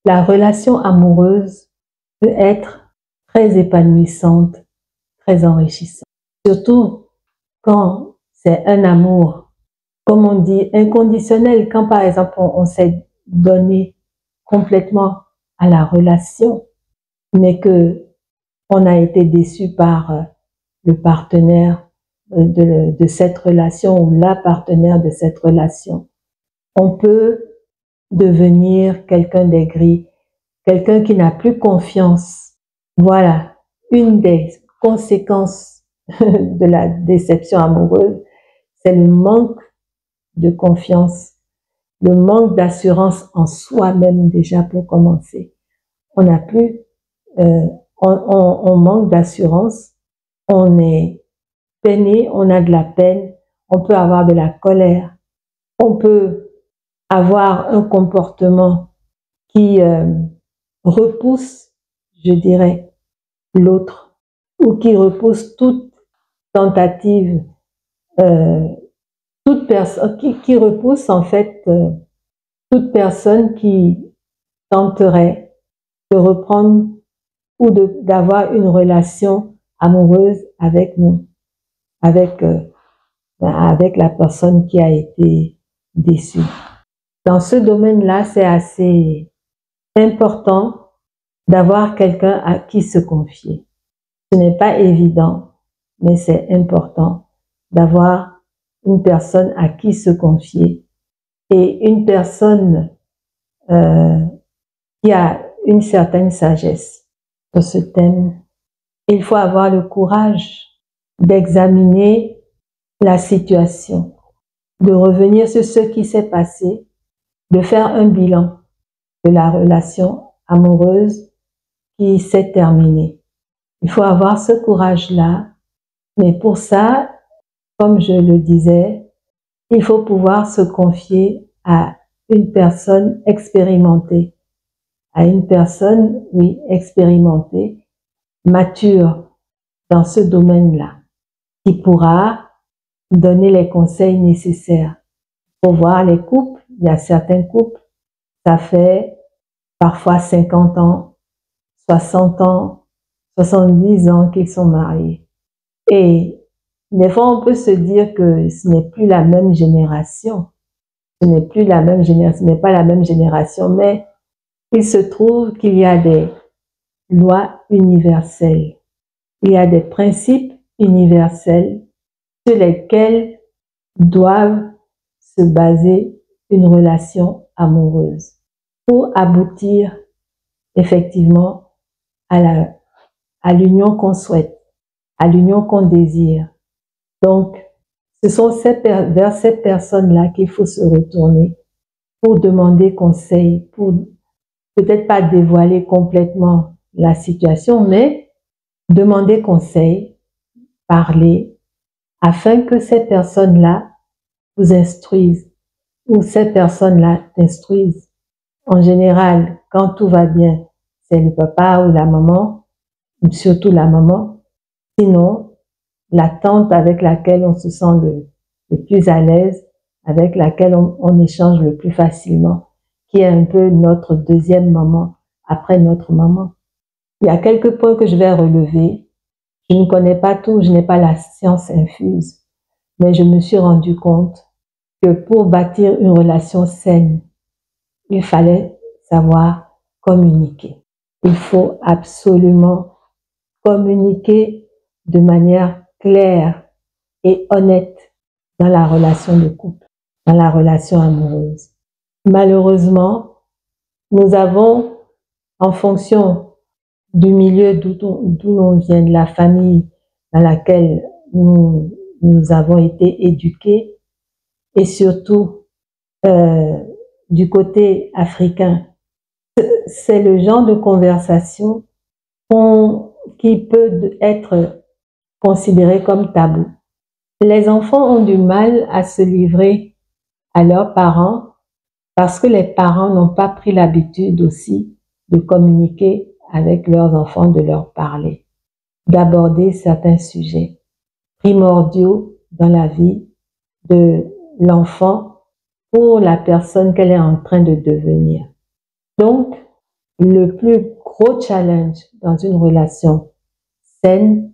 la relation amoureuse peut être très épanouissante, très enrichissante. Surtout quand c'est un amour, comme on dit, inconditionnel. Quand par exemple on s'est donné complètement à la relation, mais que on a été déçu par le partenaire de cette relation ou la partenaire de cette relation. On peut devenir quelqu'un d'aigri, quelqu'un qui n'a plus confiance. Voilà, une des conséquences de la déception amoureuse, c'est le manque de confiance, le manque d'assurance en soi-même déjà pour commencer. On n'a plus, on manque d'assurance, on est peiné, on a de la peine, on peut avoir de la colère, on peut avoir un comportement qui repousse, je dirais, l'autre, ou qui repousse toute tentative, toute personne, qui repousse en fait toute personne qui tenterait de reprendre ou d'avoir une relation amoureuse avec nous, avec la personne qui a été déçue. Dans ce domaine-là, c'est assez important d'avoir quelqu'un à qui se confier. Ce n'est pas évident, mais c'est important d'avoir une personne à qui se confier et une personne qui a une certaine sagesse sur ce thème. Il faut avoir le courage d'examiner la situation, de revenir sur ce qui s'est passé, de faire un bilan de la relation amoureuse qui s'est terminée. Il faut avoir ce courage-là, mais pour ça, comme je le disais, il faut pouvoir se confier à une personne expérimentée, à une personne, oui, expérimentée, mature dans ce domaine-là, qui pourra donner les conseils nécessaires. Pour voir les couples, il y a certains couples, ça fait parfois 50 ans, 60 ans, 70 ans qu'ils sont mariés. Et des fois, on peut se dire que ce n'est plus la même génération. Ce n'est plus la même génération, ce n'est pas la même génération, mais il se trouve qu'il y a des lois universelles. Il y a des principes universels sur lesquels doivent se baser une relation amoureuse pour aboutir effectivement à l'union qu'on souhaite, à l'union qu'on désire. Donc, ce sont vers ces personnes-là qu'il faut se retourner pour demander conseil, pour peut-être pas dévoiler complètement la situation, mais demander conseil, parler, afin que ces personnes-là vous instruisent ou ces personnes-là t'instruisent. En général, quand tout va bien, c'est le papa ou la maman, surtout la maman. Sinon, la tante avec laquelle on se sent le plus à l'aise, avec laquelle on échange le plus facilement, qui est un peu notre deuxième maman après notre maman. Il y a quelques points que je vais relever. Je ne connais pas tout, je n'ai pas la science infuse, mais je me suis rendu compte que pour bâtir une relation saine, il fallait savoir communiquer. Il faut absolument communiquer de manière claire et honnête dans la relation de couple, dans la relation amoureuse. Malheureusement, nous avons, en fonction du milieu d'où l'on vient, de la famille dans laquelle nous avons été éduqués, et surtout du côté africain, c'est le genre de conversation qui peut être considéré comme tabou. Les enfants ont du mal à se livrer à leurs parents parce que les parents n'ont pas pris l'habitude aussi de communiquer avec leurs enfants, de leur parler, d'aborder certains sujets primordiaux dans la vie de l'enfant pour la personne qu'elle est en train de devenir. Donc, le plus gros challenge dans une relation saine,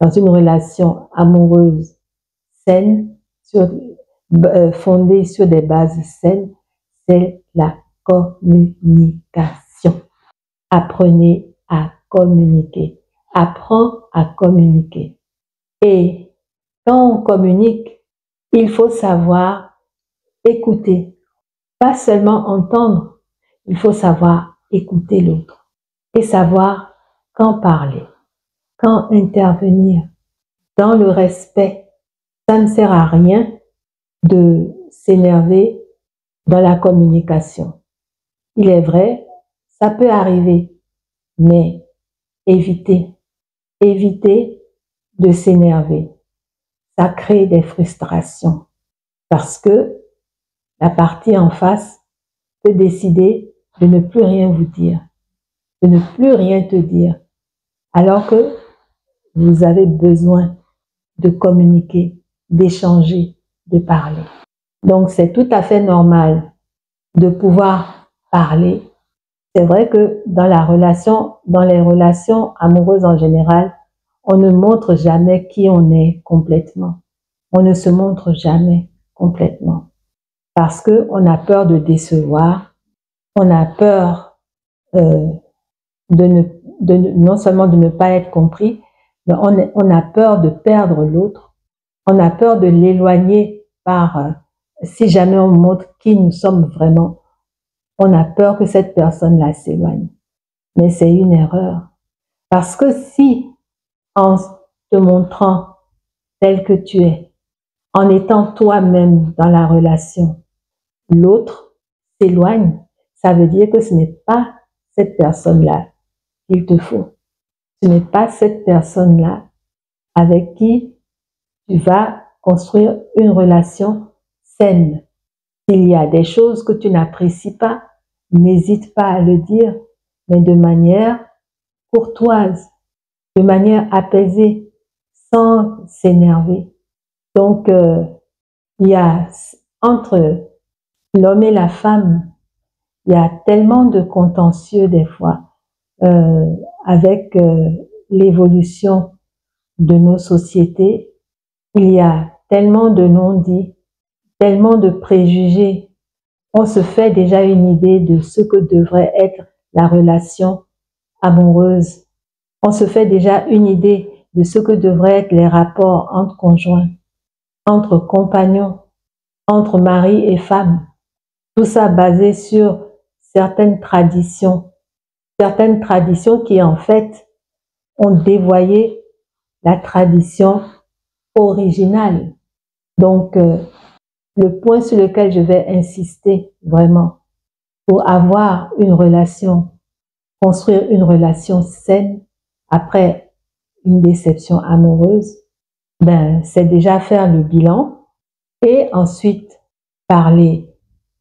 dans une relation amoureuse saine, fondée sur des bases saines, c'est la communication. Apprenez à communiquer. Apprends à communiquer. Et quand on communique, il faut savoir écouter. Pas seulement entendre, il faut savoir écouter l'autre et savoir quand parler, quand intervenir, dans le respect. Ça ne sert à rien de s'énerver dans la communication. Il est vrai, ça peut arriver, mais évitez de s'énerver. Ça crée des frustrations parce que la partie en face peut décider de ne plus rien vous dire, de ne plus rien te dire, alors que vous avez besoin de communiquer, d'échanger, de parler. Donc, c'est tout à fait normal de pouvoir parler. C'est vrai que dans les relations amoureuses en général, on ne montre jamais qui on est complètement. On ne se montre jamais complètement. Parce qu'on a peur de décevoir, on a peur non seulement de ne pas être compris, mais on a peur de perdre l'autre, on a peur de l'éloigner si jamais on montre qui nous sommes vraiment, on a peur que cette personne-là s'éloigne. Mais c'est une erreur. Parce que si, en te montrant tel que tu es, en étant toi-même dans la relation, l'autre s'éloigne, ça veut dire que ce n'est pas cette personne-là qu'il te faut. Ce n'est pas cette personne-là avec qui tu vas construire une relation saine. S'il y a des choses que tu n'apprécies pas, n'hésite pas à le dire, mais de manière courtoise, de manière apaisée, sans s'énerver. Donc, il y a entre l'homme et la femme, il y a tellement de contentieux des fois avec l'évolution de nos sociétés. Il y a tellement de non-dits, tellement de préjugés. On se fait déjà une idée de ce que devrait être la relation amoureuse. On se fait déjà une idée de ce que devraient être les rapports entre conjoints, entre compagnons, entre mari et femme. Tout ça basé sur certaines traditions qui en fait ont dévoyé la tradition originale. Donc, le point sur lequel je vais insister vraiment pour avoir une relation, construire une relation saine après une déception amoureuse, c'est déjà faire le bilan et ensuite parler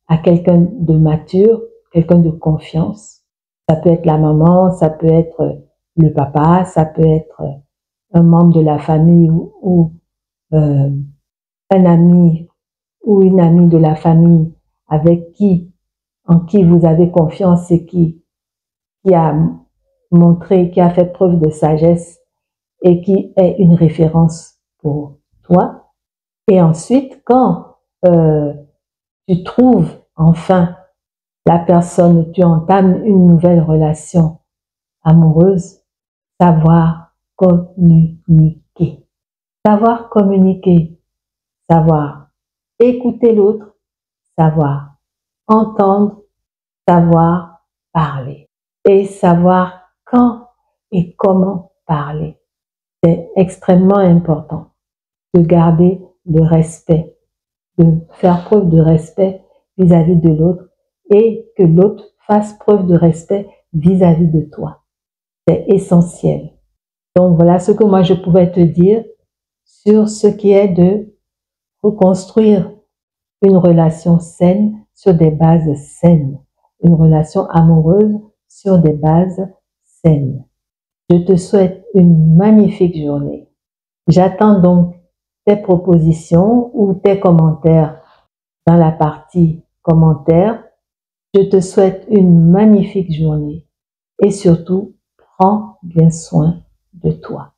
à quelqu'un de mature, quelqu'un de confiance. Ça peut être la maman, ça peut être le papa, ça peut être un membre de la famille ou un ami ou une amie de la famille en qui vous avez confiance et qui a montré, qui a fait preuve de sagesse et qui est une référence pour toi. Et ensuite, quand tu trouves enfin la personne, tu entames une nouvelle relation amoureuse, savoir communiquer. Savoir communiquer, savoir écouter l'autre, savoir entendre, savoir parler et savoir quand et comment parler. C'est extrêmement important de garder le respect, de faire preuve de respect vis-à-vis de l'autre et que l'autre fasse preuve de respect vis-à-vis de toi. C'est essentiel. Donc voilà ce que moi je pouvais te dire sur ce qui est de reconstruire une relation saine sur des bases saines, une relation amoureuse sur des bases saines. Je te souhaite une magnifique journée. J'attends donc tes propositions ou tes commentaires dans la partie commentaires. Je te souhaite une magnifique journée et surtout, prends bien soin de toi.